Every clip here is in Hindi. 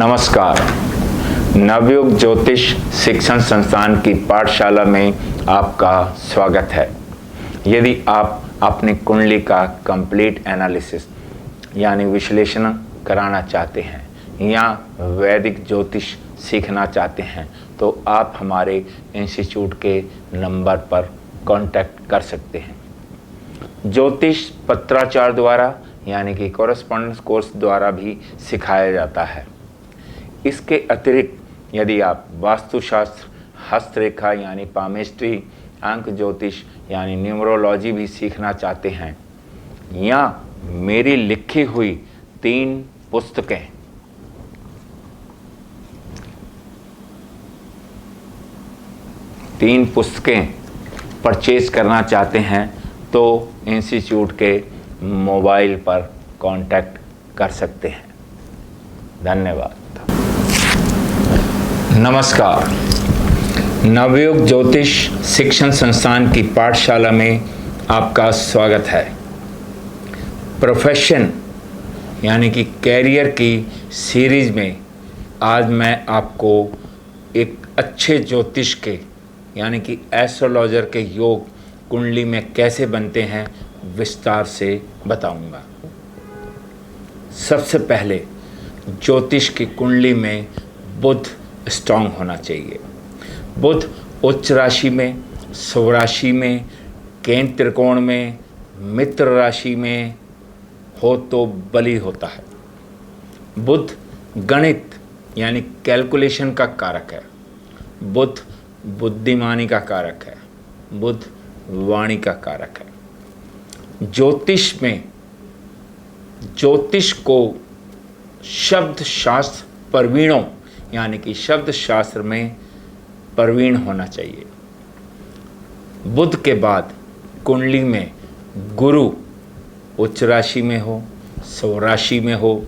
नमस्कार। नवयुग ज्योतिष शिक्षण संस्थान की पाठशाला में आपका स्वागत है। यदि आप अपनी कुंडली का कंप्लीट एनालिसिस यानी विश्लेषण कराना चाहते हैं या वैदिक ज्योतिष सीखना चाहते हैं तो आप हमारे इंस्टीट्यूट के नंबर पर कांटेक्ट कर सकते हैं। ज्योतिष पत्राचार द्वारा यानी कि कॉरेस्पॉन्डेंस कोर्स द्वारा भी सिखाया जाता है। इसके अतिरिक्त यदि आप वास्तुशास्त्र, हस्तरेखा यानी पामेस्ट्री, अंक ज्योतिष यानी न्यूमरोलॉजी भी सीखना चाहते हैं या मेरी लिखी हुई 3 पुस्तकें परचेज करना चाहते हैं तो इंस्टीट्यूट के मोबाइल पर कांटेक्ट कर सकते हैं। धन्यवाद। नमस्कार। नवयुग ज्योतिष शिक्षण संस्थान की पाठशाला में आपका स्वागत है। प्रोफेशन यानी कि कैरियर की सीरीज में आज मैं आपको एक अच्छे ज्योतिष के यानी कि एस्ट्रोलॉजर के योग कुंडली में कैसे बनते हैं विस्तार से बताऊंगा। सबसे पहले ज्योतिष की कुंडली में बुध स्ट्रांग होना चाहिए। बुध उच्च राशि में, स्वराशि में, केंद्र त्रिकोण में, मित्र राशि में हो तो बली होता है। बुध गणित यानी कैलकुलेशन का कारक है। बुध बुद्धिमानी का कारक है। बुध वाणी का कारक है। ज्योतिष में ज्योतिष को शब्द शास्त्र प्रवीणों यानी कि शब्द शास्त्र में प्रवीण होना चाहिए। बुध के बाद कुंडली में गुरु उच्च राशि में हो, स्वराशि में हो,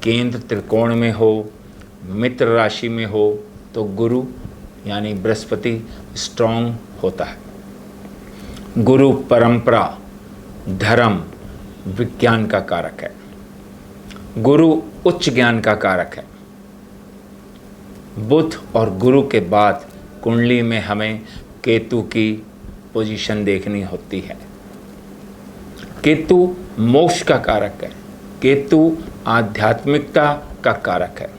केंद्र त्रिकोण में हो, मित्र राशि में हो तो गुरु यानी बृहस्पति स्ट्रांग होता है। गुरु परंपरा, धर्म, विज्ञान का कारक है। गुरु उच्च ज्ञान का कारक है। बुध और गुरु के बाद कुंडली में हमें केतु की पोजीशन देखनी होती है। केतु मोक्ष का कारक है। केतु आध्यात्मिकता का कारक है।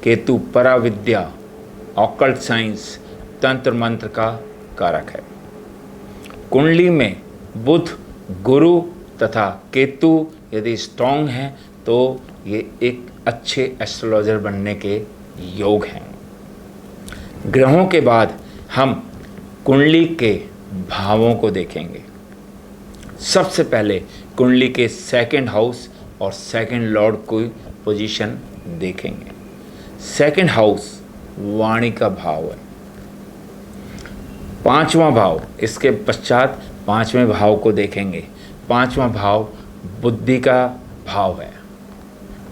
केतु पराविद्या, ऑकल्ट साइंस, तंत्र मंत्र का कारक है। कुंडली में बुध, गुरु तथा केतु यदि स्ट्रांग हैं तो ये एक अच्छे एस्ट्रोलॉजर बनने के योग हैं। ग्रहों के बाद हम कुंडली के भावों को देखेंगे। सबसे पहले कुंडली के सेकंड हाउस और सेकंड लॉर्ड की पोजीशन देखेंगे। सेकंड हाउस वाणी का भाव है। 5वां भाव, इसके पश्चात 5वें भाव को देखेंगे। 5वां भाव बुद्धि का भाव है।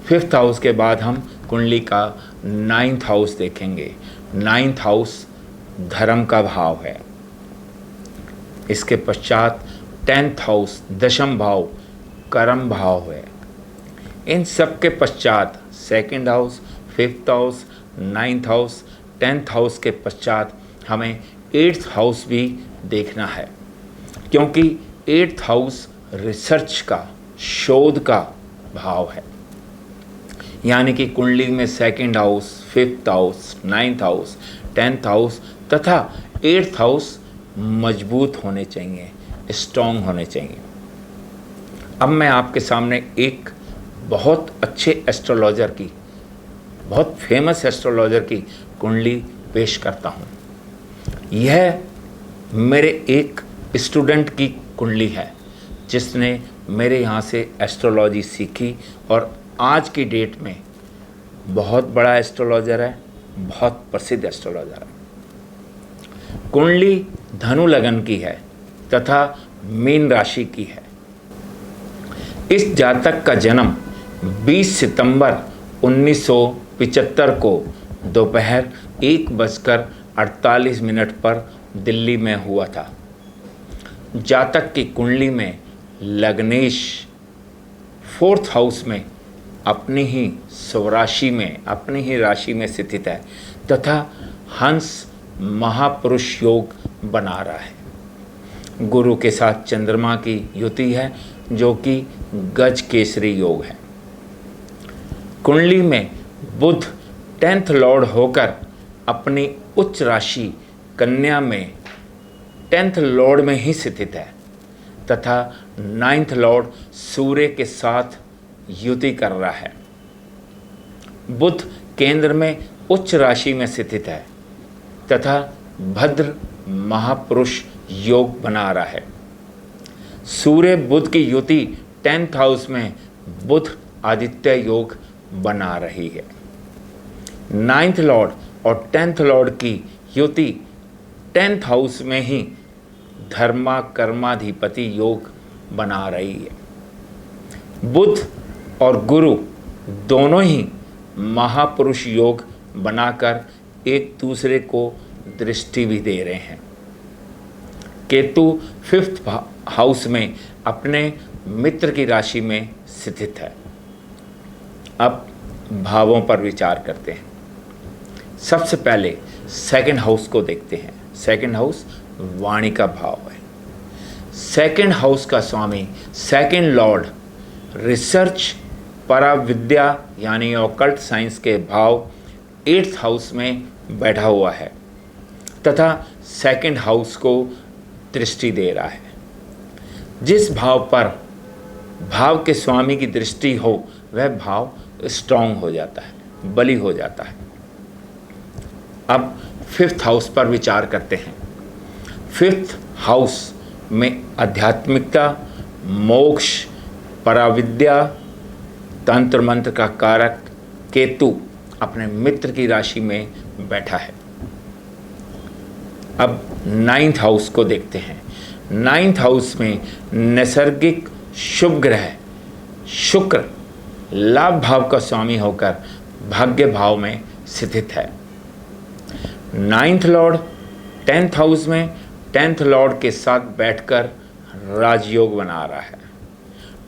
5th हाउस के बाद हम कुंडली का 9th हाउस देखेंगे। 9th हाउस धर्म का भाव है। इसके पश्चात 10th हाउस 10th भाव कर्म भाव है। इन सब के पश्चात 2nd house, 5th house, 9th house, 10th house के पश्चात हमें 8th हाउस भी देखना है, क्योंकि 8th हाउस रिसर्च का, शोध का भाव है। यानी कि कुंडली में 2nd house, 5th house, 9th house, 10th house तथा 8th हाउस मजबूत होने चाहिए, स्ट्रॉन्ग होने चाहिए। अब मैं आपके सामने एक बहुत अच्छे एस्ट्रोलॉजर की, बहुत फेमस एस्ट्रोलॉजर की कुंडली पेश करता हूँ। यह मेरे एक स्टूडेंट की कुंडली है जिसने मेरे यहाँ से एस्ट्रोलॉजी सीखी और आज की डेट में बहुत बड़ा एस्ट्रोलॉजर है, बहुत प्रसिद्ध एस्ट्रोलॉजर है। कुंडली धनु लगन की है तथा मीन राशि की है। इस जातक का जन्म 20 सितंबर 1975 को दोपहर 1:48 पर दिल्ली में हुआ था। जातक की कुंडली में लग्नेश 4th हाउस में अपनी ही स्वराशि में, अपनी ही राशि में स्थित है तथा हंस महापुरुष योग बना रहा है। गुरु के साथ चंद्रमा की युति है जो कि गज केसरी योग है। कुंडली में बुध 10th लॉर्ड होकर अपनी उच्च राशि कन्या में 10th लॉर्ड में ही स्थित है तथा 9th लॉर्ड सूर्य के साथ युति कर रहा है। बुध केंद्र में उच्च राशि में स्थित है तथा भद्र महापुरुष योग बना रहा है। सूर्य बुध की युति 10th हाउस में बुध आदित्य योग बना रही है। 9th लॉर्ड और 10th लॉर्ड की युति 10th हाउस में ही धर्मा कर्माधिपति योग बना रही है। बुध और गुरु दोनों ही महापुरुष योग बनाकर एक दूसरे को दृष्टि भी दे रहे हैं। केतु 5th हाउस में अपने मित्र की राशि में स्थित है। अब भावों पर विचार करते हैं। सबसे पहले 2nd हाउस को देखते हैं। 2nd हाउस वाणी का भाव है। 2nd हाउस का स्वामी 2nd लॉर्ड रिसर्च पराविद्या यानी ऑकल्ट साइंस के भाव 8th हाउस में बैठा हुआ है तथा 2nd हाउस को दृष्टि दे रहा है। जिस भाव पर भाव के स्वामी की दृष्टि हो वह भाव स्ट्रांग हो जाता है, बली हो जाता है। अब 5th हाउस पर विचार करते हैं। 5th हाउस में आध्यात्मिकता, मोक्ष, पराविद्या, तंत्र मंत्र का कारक केतु अपने मित्र की राशि में बैठा है। अब 9th हाउस को देखते हैं। 9th हाउस में नैसर्गिक शुभ ग्रह शुक्र लाभ भाव का स्वामी होकर भाग्य भाव में स्थित है। 9th लॉर्ड 10th हाउस में 10th लॉर्ड के साथ बैठकर राजयोग बना रहा है।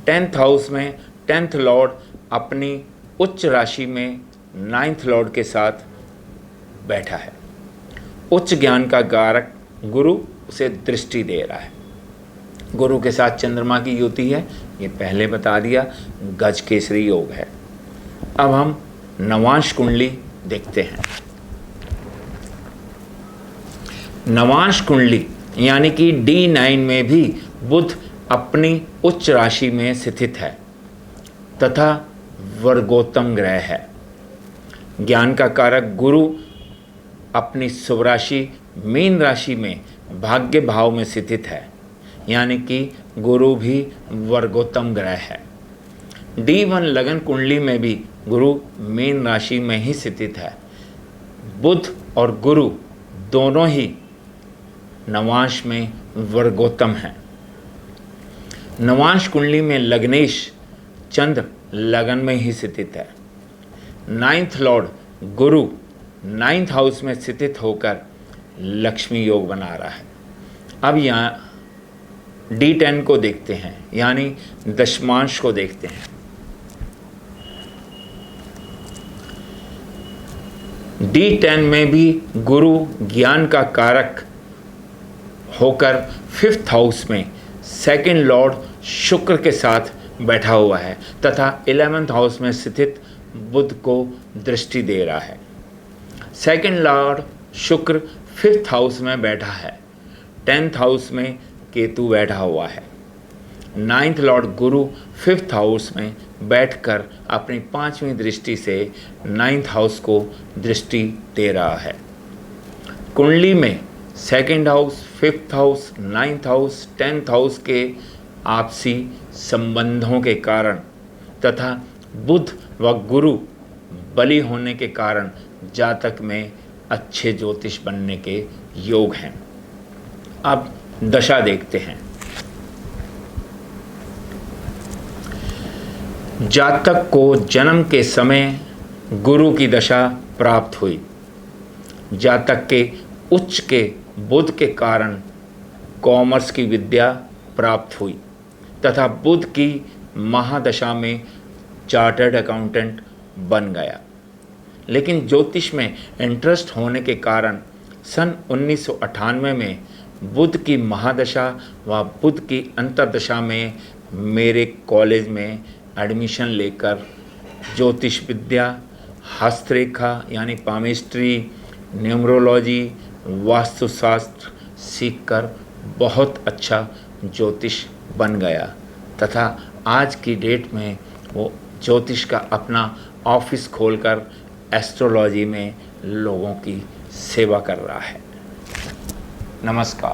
10th हाउस में 10th लॉर्ड अपनी उच्च राशि में 9th लॉर्ड के साथ बैठा है। उच्च ज्ञान का कारक गुरु उसे दृष्टि दे रहा है। गुरु के साथ चंद्रमा की युति है, ये पहले बता दिया, गज केसरी योग है। अब हम नवांश कुंडली देखते हैं। नवांश कुंडली यानी कि D9 में भी बुध अपनी उच्च राशि में स्थित है तथा वर्गोत्तम ग्रह है। ज्ञान का कारक गुरु अपनी शुभ राशि मीन राशि में भाग्य भाव में स्थित है, यानी कि गुरु भी वर्गोत्तम ग्रह है। D1 लगन कुंडली में भी गुरु मीन राशि में ही स्थित है। बुध और गुरु दोनों ही नवांश में वर्गोत्तम हैं। नवांश कुंडली में लग्नेश चंद्र लगन में ही स्थित है। 9th लॉर्ड गुरु 9th हाउस में स्थित होकर लक्ष्मी योग बना रहा है। अब यहाँ D10 को देखते हैं, यानी दशमांश को देखते हैं। D10 में भी गुरु ज्ञान का कारक होकर 5th हाउस में 2nd लॉर्ड शुक्र के साथ बैठा हुआ है तथा 11th हाउस में स्थित बुध को दृष्टि दे रहा है। 2nd लॉर्ड शुक्र 5th हाउस में बैठा है। 10th हाउस में केतु बैठा हुआ है। 9th लॉर्ड गुरु 5th हाउस में बैठकर अपनी 5वीं दृष्टि से 9th हाउस को दृष्टि दे रहा है। कुंडली में 2nd house, 5th house, 9th house, 10th house के आपसी संबंधों के कारण तथा बुध व गुरु बली होने के कारण जातक में अच्छे ज्योतिष बनने के योग हैं। अब दशा देखते हैं। जातक को जन्म के समय गुरु की दशा प्राप्त हुई। जातक के उच्च के बुध के कारण कॉमर्स की विद्या प्राप्त हुई तथा बुध की महादशा में चार्टर्ड अकाउंटेंट बन गया। लेकिन ज्योतिष में इंटरेस्ट होने के कारण सन 1998 में बुध की महादशा व बुध की अंतर्दशा में मेरे कॉलेज में एडमिशन लेकर ज्योतिष विद्या, हस्तरेखा यानी पामिस्ट्री, न्यूमरोलॉजी, वास्तुशास्त्र सीखकर बहुत अच्छा ज्योतिष बन गया तथा आज की डेट में वो ज्योतिष का अपना ऑफिस खोलकर एस्ट्रोलॉजी में लोगों की सेवा कर रहा है। नमस्कार।